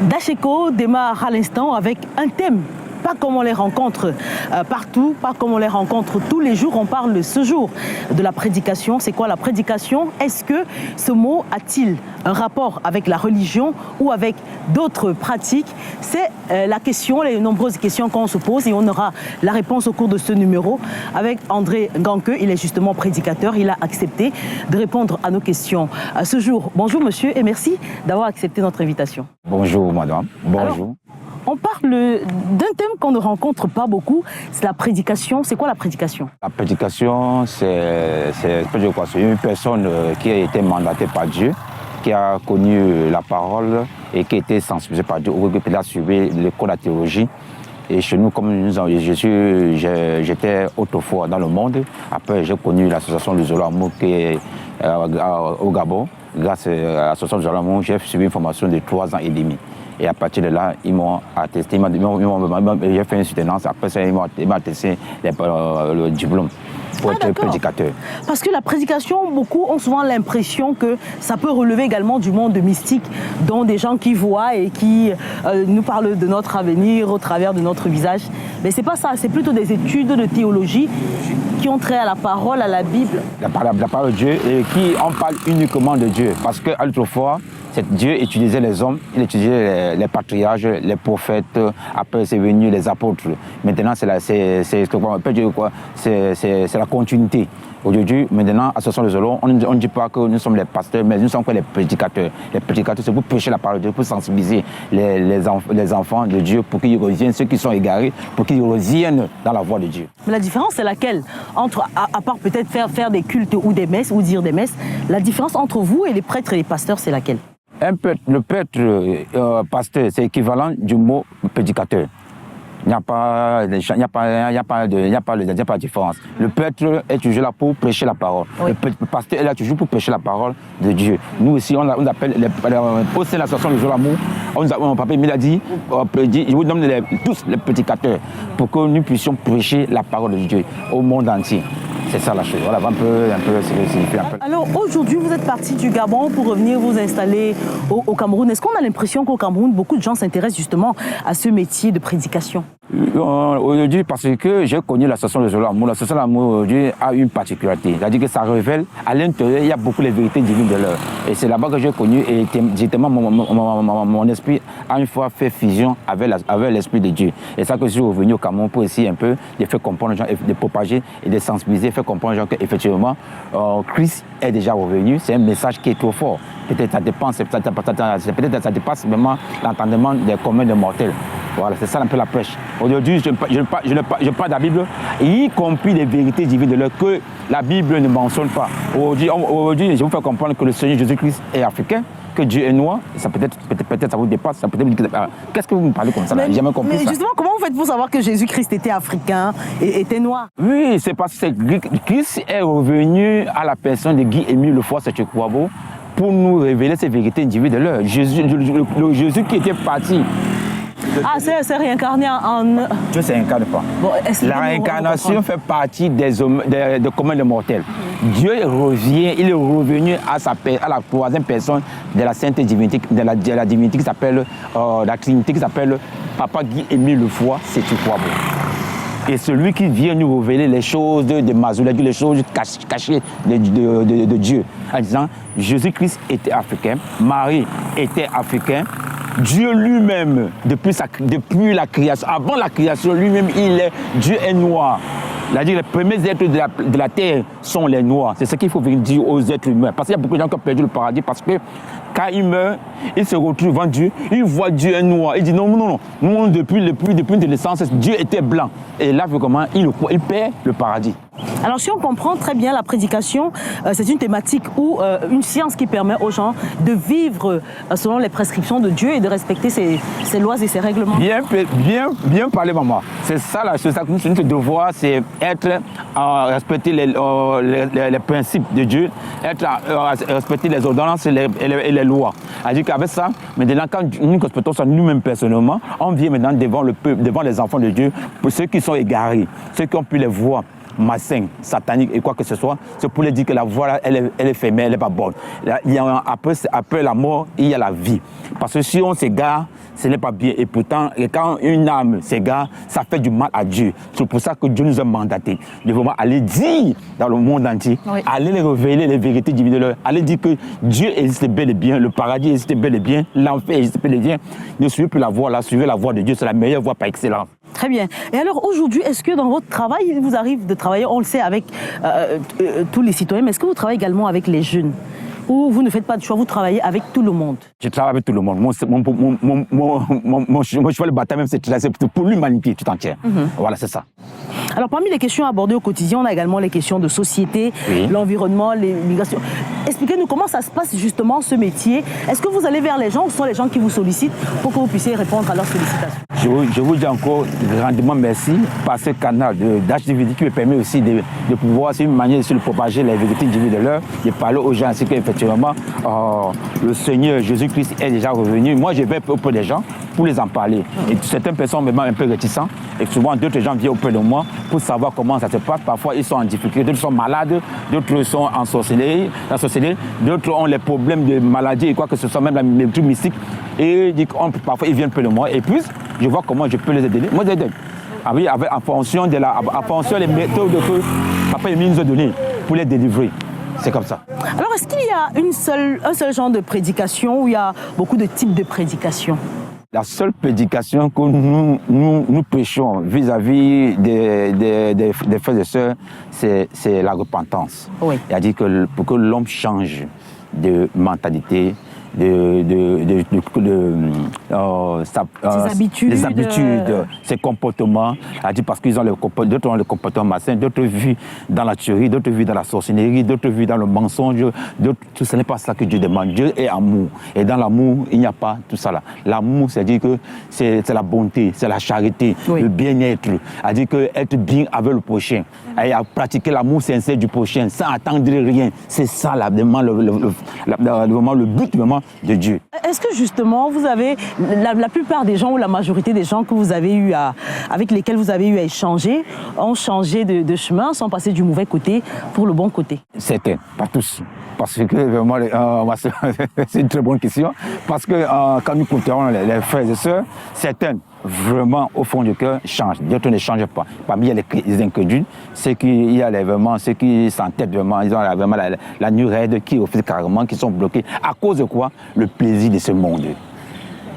Dacheko démarre à l'instant avec un thème. Pas comme on les rencontre partout, pas comme on les rencontre tous les jours. On parle ce jour de la prédication. C'est quoi la prédication? Est-ce que ce mot a-t-il un rapport avec la religion ou avec d'autres pratiques? C'est la question, les nombreuses questions qu'on se pose et on aura la réponse au cours de ce numéro avec André Ganque. Il est justement prédicateur. Il a accepté de répondre à nos questions ce jour. Bonjour monsieur et merci d'avoir accepté notre invitation. Bonjour madame, bonjour. Alors, on parle d'un thème qu'on ne rencontre pas beaucoup, c'est la prédication. C'est quoi la prédication? La prédication, c'est une personne qui a été mandatée par Dieu, qui a connu la parole et qui a été sensibilisée par Dieu, qui a suivi l'école de la théologie. Et chez nous, comme j'étais autrefois dans le monde, après j'ai connu l'association du Zolo qui est au Gabon. Grâce à l'association du Zolo, j'ai suivi une formation de 3 ans et demi. Et à partir de là, ils m'ont attesté, j'ai fait une soutenance. Après ça, ils m'ont attesté le diplôme pour être prédicateur. Parce que la prédication, beaucoup ont souvent l'impression que ça peut relever également du monde mystique, dont des gens qui voient et qui nous parlent de notre avenir au travers de notre visage. Mais c'est pas ça, c'est plutôt des études de théologie qui ont trait à la parole, à la Bible. La parole de Dieu, et qui en parle uniquement de Dieu. Parce qu'autrefois, Dieu utilisait les hommes, il utilisait les patriarches, les prophètes, après c'est venu les apôtres. Maintenant, c'est la continuité. Aujourd'hui, maintenant, à ce Zolo, on ne dit pas que nous sommes les pasteurs, mais nous sommes que les prédicateurs. Les prédicateurs, c'est pour prêcher la parole de Dieu, pour sensibiliser les enfants de Dieu, pour qu'ils reviennent, ceux qui sont égarés, pour qu'ils reviennent dans la voie de Dieu. Mais la différence, c'est laquelle? Entre, à part peut-être faire des cultes ou des messes, ou dire des messes, la différence entre vous et les prêtres et les pasteurs, c'est laquelle? Le prêtre pasteur, c'est équivalent du mot prédicateur. Il n'y a pas de différence. Le prêtre est toujours là pour prêcher la parole. Oui. Le pasteur est là toujours pour prêcher la parole de Dieu. Nous ici, on appelle, au sein de l'association de Zolamour, mon papa il a dit, je vous donne tous les prédicateurs pour que nous puissions prêcher la parole de Dieu au monde entier. C'est ça la chose. Voilà, un peu, signifie un peu. Alors aujourd'hui, vous êtes parti du Gabon pour revenir vous installer au Cameroun. Est-ce qu'on a l'impression qu'au Cameroun, beaucoup de gens s'intéressent justement à ce métier de prédication? Aujourd'hui, parce que j'ai connu l'association de Zolamour. L'association de Zolamour aujourd'hui a une particularité. C'est-à-dire que ça révèle, à l'intérieur, il y a beaucoup de vérités divines de l'heure. Et c'est là-bas que j'ai connu, et justement, mon esprit a une fois fait fusion avec l'esprit de Dieu. Et ça que je suis revenu au Cameroun pour essayer un peu de faire comprendre aux gens, de propager et de sensibiliser, faire comprendre aux gens qu'effectivement, Christ est déjà revenu. C'est un message qui est trop fort. Peut-être ça dépasse vraiment l'entendement des communs des mortels. Voilà, c'est ça un peu la prêche. Aujourd'hui, je parle de la Bible, y compris les vérités divines de l'heure que la Bible ne mentionne pas. Aujourd'hui, je vous fais comprendre que le Seigneur Jésus-Christ est africain, que Dieu est noir. Ça peut-être ça vous dépasse. Ça peut-être. Qu'est-ce que vous me parlez comme ça? J'ai jamais compris ça. Mais justement, comment vous faites pour savoir que Jésus-Christ était africain et était noir? Oui, c'est parce que Christ est revenu à la personne de Guy-Émile Lefoy Séché-Kouabo pour nous révéler ces vérités divines de l'heure. Jésus qui était parti. Ah, c'est réincarné en... Dieu ne s'incarne pas. Bon, la réincarnation fait partie des communs des mortels. Dieu revient, il est revenu à la troisième personne de la sainte divinité, de la divinité qui s'appelle, la trinité qui s'appelle Papa Guy-Émile Lefoy Séché-Kouabo. Et celui qui vient nous révéler les choses de Mazoula, les choses cachées de Dieu, en disant Jésus-Christ était africain, Marie était africain, Dieu lui-même, depuis la création, avant la création, lui-même, Dieu est noir. C'est-à-dire les premiers êtres de la terre sont les noirs. C'est ce qu'il faut venir dire aux êtres humains. Parce qu'il y a beaucoup de gens qui ont perdu le paradis parce que quand ils meurent, ils se retrouvent devant Dieu, ils voient Dieu est noir. Ils disent non. Nous, depuis de naissance, Dieu était blanc. Et là, comment il perd le paradis. Alors si on comprend très bien la prédication, c'est une thématique ou une science qui permet aux gens de vivre selon les prescriptions de Dieu et de respecter ses lois et ses règlements. Bien parlé, maman. C'est ça notre devoir, c'est respecter les principes de Dieu, respecter les ordonnances et les lois. C'est-à-dire qu'avec ça, maintenant, quand nous respectons ça nous-mêmes personnellement, on vient maintenant devant le peuple, devant les enfants de Dieu, pour ceux qui sont égarés, ceux qui ont pu les voir, malsains, sataniques et quoi que ce soit, c'est pour leur dire que la voie là, elle est fermée, elle n'est pas bonne. Il y a, après la mort, il y a la vie. Parce que si on s'égare, ce n'est pas bien. Et pourtant, quand une âme s'égare, ça fait du mal à Dieu. C'est pour ça que Dieu nous a mandatés de vraiment aller dire dans le monde entier, aller les révéler les vérités divines de leur, aller dire que Dieu existe bel et bien, le paradis existe bel et bien, l'enfer existe bel et bien. Ne suivez plus la voie là, suivez la voie de Dieu, c'est la meilleure voie par excellence. Très bien. Et alors aujourd'hui, est-ce que dans votre travail, il vous arrive de travailler, on le sait, avec tous les citoyens, mais est-ce que vous travaillez également avec les jeunes? Ou vous ne faites pas de choix, vous travaillez avec tout le monde? Je travaille avec tout le monde. Mon choix de bataille, même, c'est pour l'humanité tout entière. Voilà, c'est ça. Alors, parmi les questions abordées au quotidien, on a également les questions de société, l'environnement, les migrations. Expliquez-nous comment ça se passe justement ce métier. Est-ce que vous allez vers les gens ou ce sont les gens qui vous sollicitent pour que vous puissiez répondre à leurs sollicitations? Je vous dis encore grandement merci par ce canal d'HDVD qui me permet aussi de pouvoir, c'est une manière de propager les vérités divines de l'heure, de parler aux gens ainsi qu'effectivement le Seigneur Jésus-Christ est déjà revenu. Moi, je vais auprès des gens pour les en parler. Et certaines personnes me un peu réticentes et souvent d'autres gens viennent auprès de moi pour savoir comment ça se passe. Parfois, ils sont en difficulté, d'autres sont malades, d'autres sont ensorcelés, d'autres ont les problèmes de maladie et quoi que ce soit, même les trucs mystiques. Et parfois, ils viennent auprès de moi. Et puis, je vois comment je peux les aider. Moi, je les aide. En fonction des méthodes que papa nous a données pour les délivrer. C'est comme ça. Alors, est-ce qu'il y a un seul genre de prédication ou il y a beaucoup de types de prédication? La seule prédication que nous prêchons vis-à-vis des frères et sœurs, c'est la repentance. Oui. C'est-à-dire que pour que l'homme change de mentalité, ses habitudes, ses comportements, parce qu'ils ont d'autres ont le comportement malsain, d'autres vivent dans la tuerie, d'autres vivent dans la sorcellerie, d'autres vivent dans le mensonge, tout ce n'est pas ça que Dieu demande. Dieu est amour, et dans l'amour, il n'y a pas tout ça là. L'amour, c'est-à-dire que c'est la bonté, c'est la charité, le bien-être, c'est-à-dire que être bien avec le prochain, et à pratiquer l'amour sincère du prochain, sans attendre rien. C'est ça là, vraiment le but vraiment de Dieu. Est-ce que justement vous avez la plupart des gens ou la majorité des gens que vous avez eu avec lesquels vous avez eu à échanger ont changé de chemin, sont passés du mauvais côté pour le bon côté? Certains, pas tous. Parce que vraiment, c'est une très bonne question. Parce que quand nous comptons les frères et sœurs, certains vraiment au fond du cœur changent, d'autres ne changent pas. Parmi les incrédules, ceux qui s'entêtent vraiment, ils ont vraiment la nuit raide qui refusent carrément, qui sont bloqués. À cause de quoi? Le plaisir de ce monde.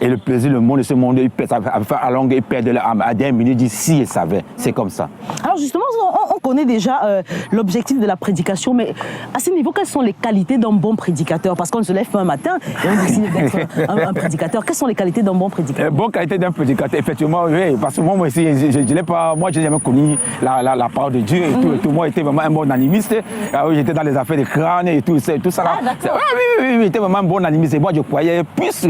Et le plaisir, le monde de ce monde, ils perdent à longue, ils perdent leur âme. À des minutes, ils disent si ils savaient. C'est comme ça. Alors justement, on connaît déjà l'objectif de la prédication, mais à ce niveau, quelles sont les qualités d'un bon prédicateur? Parce qu'on se lève un matin et on décide d'être un prédicateur. Quelles sont les qualités d'un bon prédicateur? Bonne qualité d'un prédicateur, effectivement, oui. Parce que moi aussi, je n'ai pas, moi, je n'ai jamais connu la parole de Dieu. Et tout. Moi, j'étais vraiment un bon animiste. J'étais dans les affaires de crâne et tout ça. Là. Oui, j'étais vraiment un bon animiste. Et moi, je croyais plus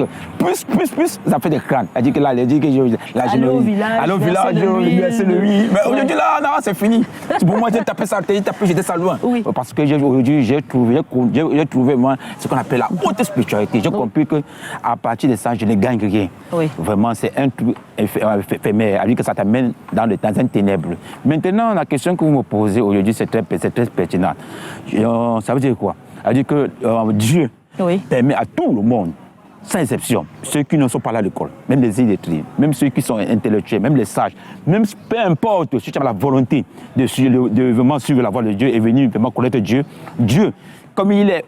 ça fait des crânes. Elle dit que là, elle dit que aller au village, c'est le oui. Mais aujourd'hui, là, non, c'est fini. Pour moi, j'ai tapé ça, j'étais ça loin. Oui. Parce que aujourd'hui, j'ai trouvé moi, ce qu'on appelle la haute spiritualité. J'ai compris qu'à partir de ça, je ne gagne rien. Oui. Vraiment, c'est un truc éphémère. Elle dit que ça t'amène dans un ténèbre. Maintenant, la question que vous me posez aujourd'hui, c'est très pertinent. Ça veut dire quoi? Elle dit que Dieu permet à tout le monde, sans exception, ceux qui ne sont pas là à l'école, même les illettrés, même ceux qui sont intellectuels, même les sages, même peu importe, si tu as la volonté de vraiment suivre la voie de Dieu et venir vraiment connaître Dieu, comme il est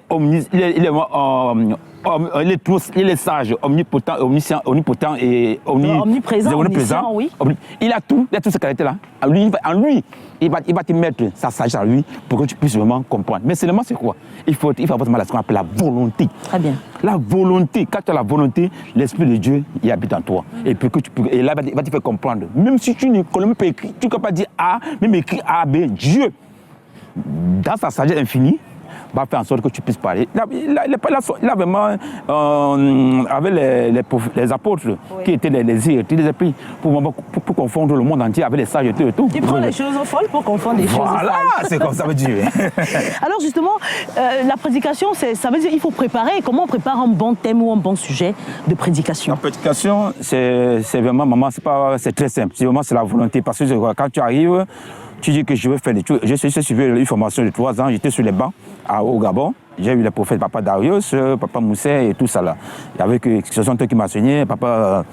il est sage, omnipotent, omniscient, omnipotent et omniprésent. Oui. Il a toutes ces qualités-là. En lui, il va te mettre sa sagesse en lui pour que tu puisses vraiment comprendre. Mais seulement c'est quoi? Il faut avoir ce qu'on appelle la volonté. Très bien. La volonté, quand tu as la volonté, l'Esprit de Dieu, il habite en toi. Et puis et là, il va te faire comprendre. Même si tu ne connais pas écrit, tu ne peux pas dire A, même écrit A, B, Dieu, dans sa sagesse infinie, va faire en sorte que tu puisses parler. Il a vraiment, avec les apôtres, qui étaient les esprits, pour confondre le monde entier avec les sages et tout. Tu prends les choses folles pour confondre les choses folles. Voilà, c'est comme ça veut dire. Alors justement, la prédication, ça veut dire qu'il faut préparer. Comment on prépare un bon thème ou un bon sujet de prédication? La prédication, c'est vraiment, maman, c'est très simple. C'est vraiment la volonté. Parce que quand tu arrives, Tu dis que je veux faire des trucs. J'ai suivi une formation de 3 ans, j'étais sur les bancs au Gabon. J'ai vu les prophètes, Papa Darius, Papa Moussé et tout ça là. Avec ce sont eux qui m'ont enseigné, Papa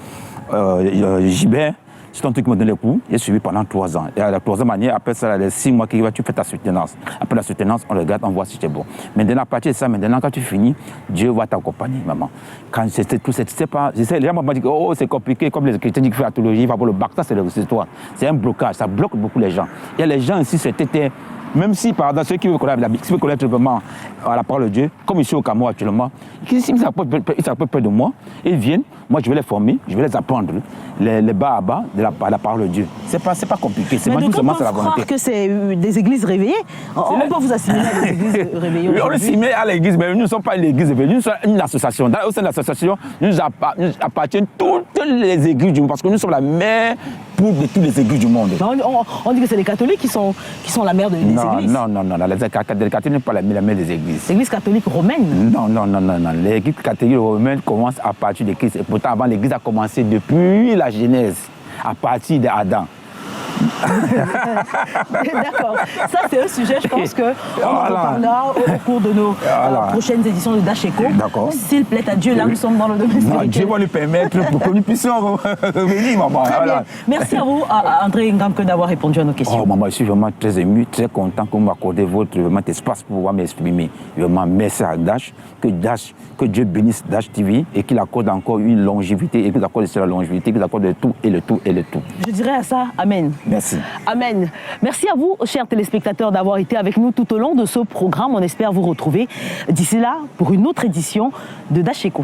Gibert. C'est un truc qui m'a donné le coup. J'ai suivi pendant 3 ans. Et à la 3e année, après ça, les 6 mois qui va, tu fais ta soutenance. Après la soutenance, on regarde, on voit si c'est bon. Maintenant, à partir de ça, maintenant, quand tu finis, Dieu va t'accompagner, maman. Quand c'était tout, c'est pas. Les gens m'ont dit que oh, c'est compliqué, comme les chrétiens disent qu'il faut la théologie, il va pour le bac. Ça, c'est l'histoire. C'est un blocage, ça bloque beaucoup les gens. Il y a les gens ici, c'était. Même si, par exemple, ceux qui veulent connaître vraiment la parole de Dieu, comme ici au Cameroun actuellement, ils s'approchent près de moi, ils viennent, moi je vais les former, je vais les apprendre les bas à bas de la parole de Dieu. C'est pas compliqué, c'est moi tout seulement c'est la volonté. Croire que c'est des églises réveillées, on peut vous assimiler à des églises réveillées. Oui, on le signe à l'église, mais nous ne sommes pas une église réveillée, nous sommes une association. Au sein de l'association, nous appartiennent toutes les églises du monde, parce que nous sommes la mère pour de toutes les églises du monde. On dit que c'est les catholiques qui sont la mère des églises. Non, les catholiques ne sont pas la mère des églises. L'église catholique romaine? Non. L'église catholique romaine commence à partir de Christ. Et pourtant, avant, l'église a commencé depuis la Genèse, à partir d'Adam. D'accord. Ça, c'est un sujet, je pense qu'on en reparlera au cours de nos prochaines éditions de Dash Echo. D'accord. S'il plaît à Dieu, là, nous sommes dans le domaine spirituel. Dieu va nous permettre pour que nous puissions revenir, maman. Très bien. Merci à vous, André Ngamke, d'avoir répondu à nos questions. Oh, maman, je suis vraiment très ému, très content que vous m'accordez votre espace pour pouvoir m'exprimer. Vraiment, merci à Dash. Que Dieu bénisse Dash TV et qu'il accorde encore une longévité et qu'il accorde sur la longévité, qu'il accorde le tout et le tout et le tout. Je dirais à ça, Amen. Merci. Amen. Merci à vous, chers téléspectateurs, d'avoir été avec nous tout au long de ce programme. On espère vous retrouver d'ici là pour une autre édition de Dash Echo.